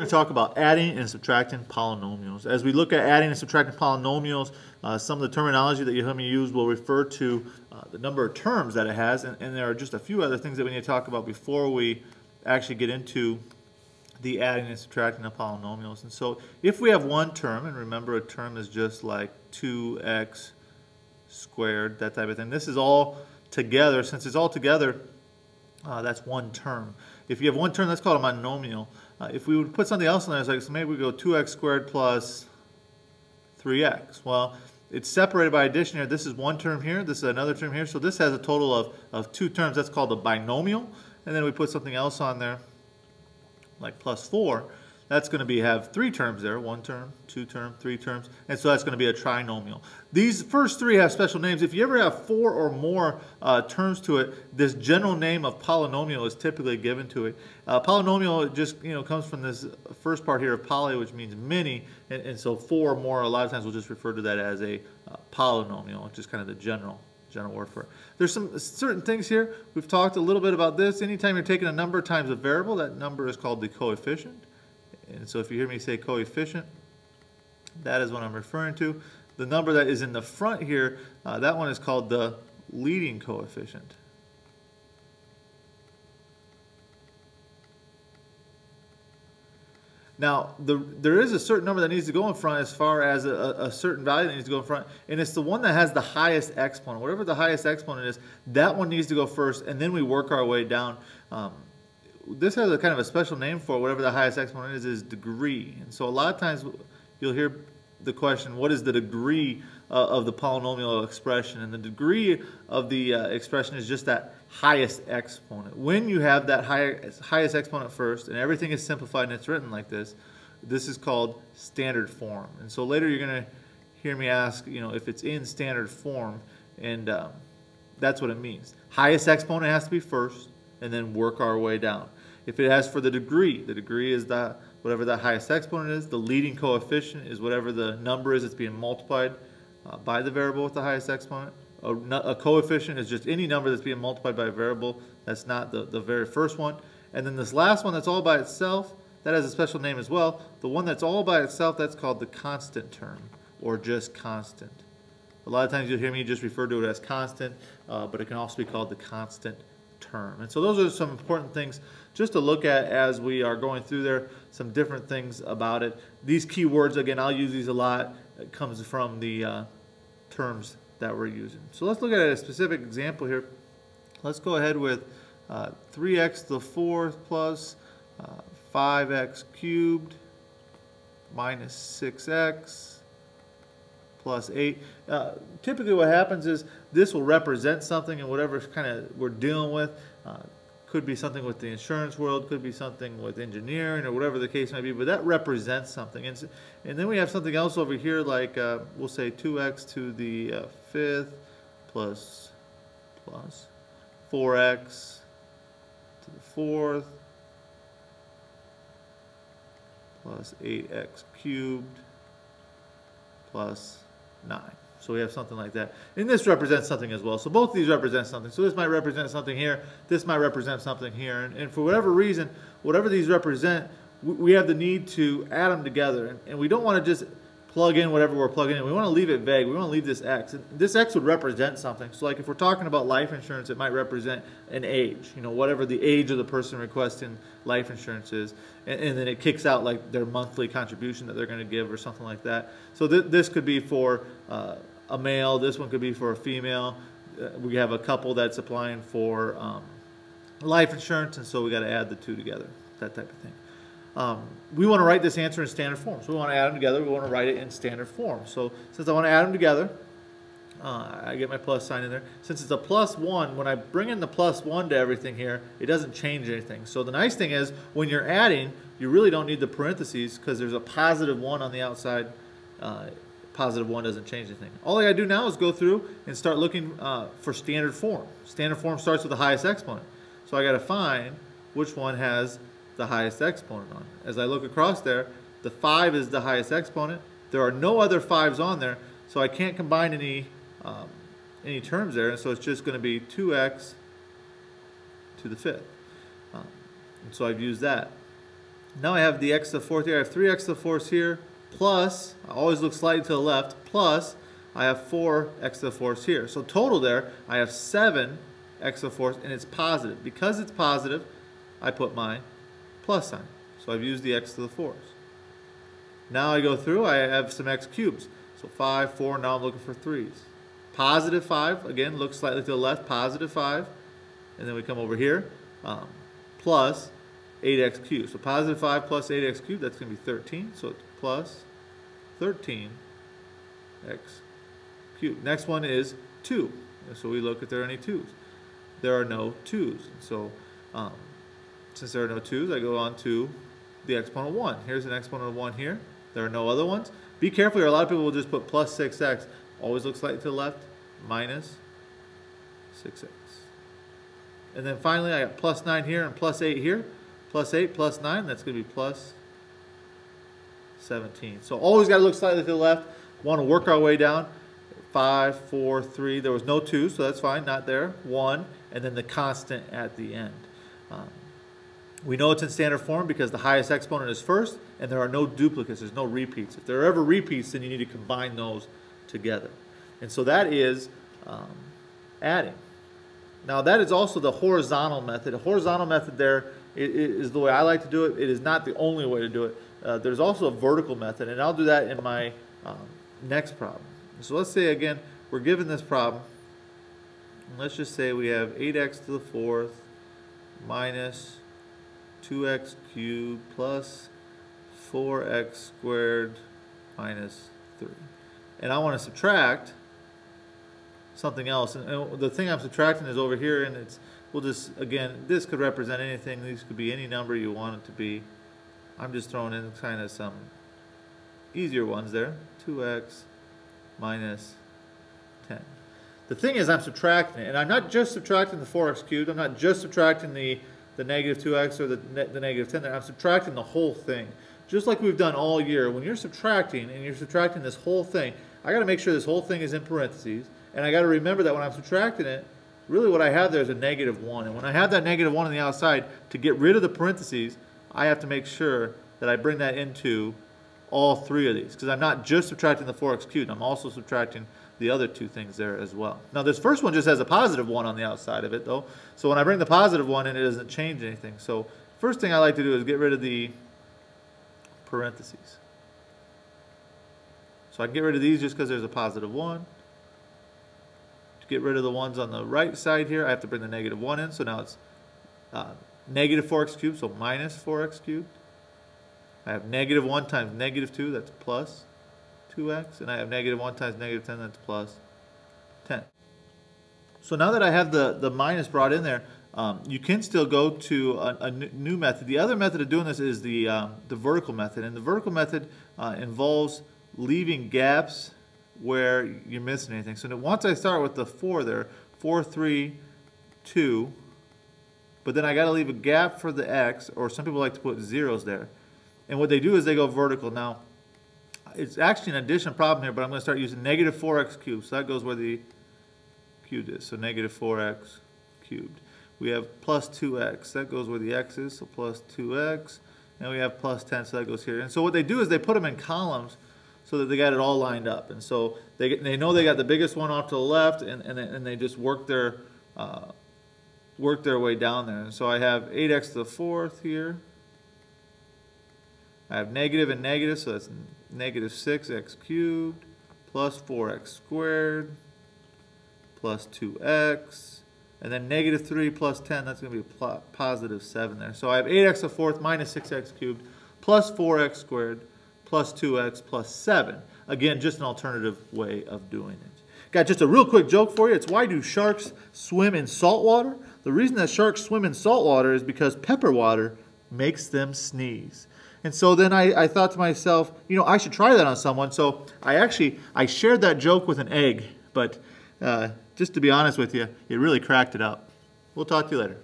We're going to talk about adding and subtracting polynomials. As we look at adding and subtracting polynomials, some of the terminology that you hear me use will refer to the number of terms that it has, and there are just a few other things that we need to talk about before we actually get into the adding and subtracting of polynomials. And so if we have one term, and remember a term is just like 2x squared, that type of thing. This is all together. Since it's all together, that's one term. If you have one term, that's called a monomial. If we would put something else in there, it's like, so maybe we go 2x squared plus 3x. Well, it's separated by addition here. This is one term here. This is another term here. So this has a total of two terms. That's called a binomial. And then we put something else on there, like plus 4. That's going to have three terms there. One term, two term, three terms. And so that's going to be a trinomial. These first three have special names. If you ever have four or more terms to it, this general name of polynomial is typically given to it. Polynomial just comes from this first part here of poly, which means many. And so four or more, a lot of times we'll just refer to that as a polynomial, which is kind of the general word for it. There's some certain things here. We've talked a little bit about this. Anytime you're taking a number times a variable, that number is called the coefficient. And so if you hear me say coefficient, that is what I'm referring to. The number that is in the front here, that one is called the leading coefficient. Now, there is a certain number that needs to go in front as far as a certain value that needs to go in front, and it's the one that has the highest exponent. Whatever the highest exponent is, that one needs to go first, and then we work our way down. This has a kind of a special name for it. Whatever the highest exponent is degree. And so a lot of times you'll hear the question, what is the degree of the polynomial expression? And the degree of the expression is just that highest exponent. When you have that highest exponent first and everything is simplified and it's written like this, this is called standard form. And so later you're going to hear me ask, if it's in standard form, and that's what it means. Highest exponent has to be first, and then work our way down. If it has for the degree is whatever the highest exponent is. The leading coefficient is whatever the number is that's being multiplied by the variable with the highest exponent. A coefficient is just any number that's being multiplied by a variable. That's not the very first one. And then this last one that's all by itself, that has a special name as well. The one that's all by itself, that's called the constant term, or just constant. A lot of times you'll hear me just refer to it as constant, but it can also be called the constant term. And so those are some important things just to look at as we are going through there, some different things about it. These keywords, again, I'll use these a lot. It comes from the terms that we're using. So let's look at a specific example here. Let's go ahead with 3x to the fourth plus 5x cubed minus 6x plus 8. Typically what happens is this will represent something in whatever kind of we're dealing with. Could be something with the insurance world, could be something with engineering, or whatever the case may be, but that represents something. And then we have something else over here, like we'll say 2x to the fifth plus 4x to the fourth plus 8x cubed plus 9. So we have something like that. And this represents something as well. So both of these represent something. So this might represent something here. This might represent something here. And for whatever reason, whatever these represent, we have the need to add them together. And we don't want to just plug in whatever we're plugging in. We want to leave it vague. We want to leave this x. And this x would represent something. So like if we're talking about life insurance, it might represent an age. Whatever the age of the person requesting life insurance is. And then it kicks out like their monthly contribution that they're going to give or something like that. So this could be for a male. This one could be for a female. We have a couple that's applying for life insurance, and so we got to add the two together, that type of thing. We want to write this answer in standard form. So we want to add them together. We want to write it in standard form. So since I want to add them together, I get my plus sign in there. Since it's a plus 1, when I bring in the plus 1 to everything here, it doesn't change anything. So the nice thing is, when you're adding, you really don't need the parentheses because there's a positive 1 on the outside. Positive 1 doesn't change anything. All I got to do now is go through and start looking for standard form. Standard form starts with the highest exponent. So I got to find which one has the highest exponent on it. As I look across there, the 5 is the highest exponent. There are no other 5s on there, so I can't combine any terms there. And so it's just going to be 2x to the fifth. And so I've used that. Now I have the x to the fourth here. I have 3x to the fourth here, plus, I always look slightly to the left, plus I have 4x to the fourth here. So total there, I have 7x to the fourth, and it's positive. Because it's positive, I put my plus sign. So I've used the x to the fourth. Now I go through, I have some x cubes. So 5, 4, now I'm looking for 3's. Positive 5, again, look slightly to the left, positive 5. And then we come over here, plus 8x cubed. So positive 5 plus 8x cubed, that's going to be 13. So it's plus 13x cubed. Next one is 2. So we look if there are any 2's. There are no 2's. So since there are no 2's, I go on to the exponent of 1. Here's an exponent of 1 here. There are no other ones. Be careful here. A lot of people will just put plus 6x. Always look slightly to the left. Minus 6x. And then finally, I got plus 9 here and plus 8 here. Plus 8 plus 9, that's going to be plus 17. So always got to look slightly to the left. Want to work our way down. 5, 4, 3. There was no 2, so that's fine. Not there. 1. And then the constant at the end. We know it's in standard form because the highest exponent is first, and there are no duplicates. There's no repeats. If there are ever repeats, then you need to combine those together. And so that is adding. Now that is also the horizontal method. The horizontal method there is the way I like to do it. It is not the only way to do it. There's also a vertical method, and I'll do that in my next problem. So let's say again, we're given this problem. And let's just say we have 8x to the fourth minus 2x cubed plus 4x squared minus 3. And I want to subtract something else. And the thing I'm subtracting is over here, and we'll just, again, this could represent anything. These could be any number you want it to be. I'm just throwing in kind of some easier ones there. 2x minus 10. The thing is I'm subtracting it, and I'm not just subtracting the 4x cubed. I'm not just subtracting the negative 2x or the negative 10 there. I'm subtracting the whole thing. Just like we've done all year, when you're subtracting and you're subtracting this whole thing, I got to make sure this whole thing is in parentheses, and I got to remember that when I'm subtracting it, really what I have there is a negative 1. And when I have that negative 1 on the outside, to get rid of the parentheses, I have to make sure that I bring that into all three of these, because I'm not just subtracting the 4x cubed, I'm also subtracting the other two things there as well. Now this first one just has a positive 1 on the outside of it though, so when I bring the positive 1 in, it doesn't change anything. So first thing I like to do is get rid of the parentheses. So I can get rid of these just because there's a positive 1. To get rid of the ones on the right side here, I have to bring the negative 1 in, so now it's negative 4x cubed, so minus 4x cubed. I have negative 1 times negative 2, that's plus 2x, and I have negative 1 times negative 10, that's plus 10. So now that I have the minus brought in there, you can still go to a new method. The other method of doing this is the vertical method, and the vertical method involves leaving gaps where you're missing anything. So once I start with the 4 there, 4, 3, 2, but then I got to leave a gap for the x, or some people like to put zeros there. And what they do is they go vertical. Now, it's actually an addition problem here, but I'm going to start using negative 4x cubed. So that goes where the cubed is. So negative 4x cubed. We have plus 2x. That goes where the x is, so plus 2x. And we have plus 10, so that goes here. And so what they do is they put them in columns so that they got it all lined up. And so they know they got the biggest one off to the left, and they just work their way down there. And so I have 8x to the fourth here. I have negative and negative, so that's negative 6x cubed plus 4x squared plus 2x, and then negative 3 plus 10, that's going to be a positive 7 there. So I have 8x to the fourth minus 6x cubed plus 4x squared plus 2x plus 7. Again, just an alternative way of doing it. Got just a real quick joke for you. It's why do sharks swim in salt water? The reason that sharks swim in salt water is because pepper water makes them sneeze. And so then I thought to myself, you know, I should try that on someone. So I shared that joke with an egg, but just to be honest with you, it really cracked it up. We'll talk to you later.